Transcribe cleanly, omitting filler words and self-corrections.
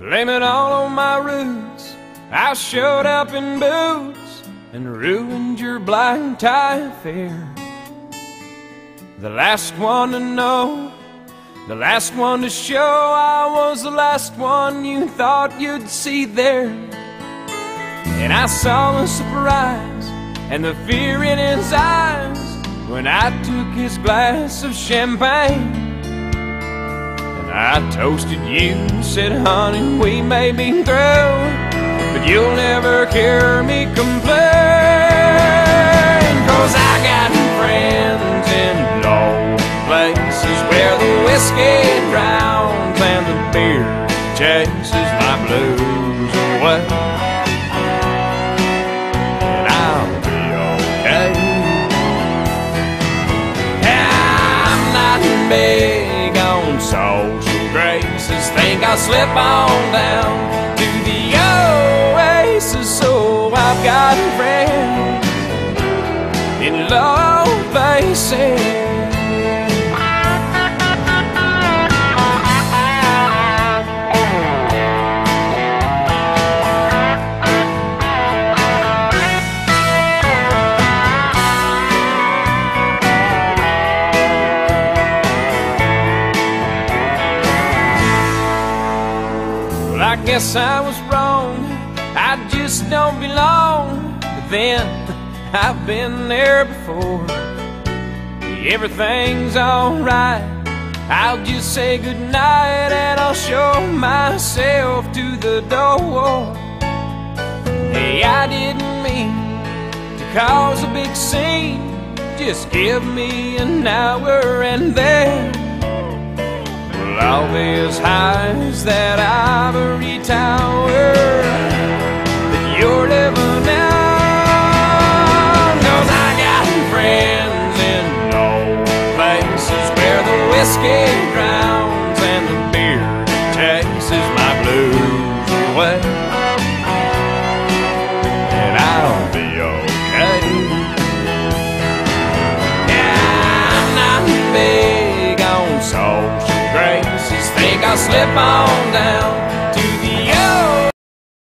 Blame it all on my roots. I showed up in boots and ruined your black tie affair. The last one to know, the last one to show, I was the last one you thought you'd see there. And I saw the surprise and the fear in his eyes when I took his glass of champagne. And I toasted you and said, honey, we may be through, but you'll never hear me complain. 'Cause I got friends in low places where the whiskey drowns and the beer chases my blues away. And I'll be okay. I'm not big on social graces. Think I'll slip on down to the oasis. So I've got friends in low places. Well, I guess I was wrong, I just don't belong. But then I've been there before. Everything's alright, I'll just say goodnight and I'll show myself to the door. Hey, I didn't mean to cause a big scene. Just give me an hour and then well, I'll be as high as that ivory tower that you're living in. Friends in low places where the whiskey drowns and the beer chases my blues away. And I'll be okay. Yeah, I'm not big on social graces. Think I'll slip on down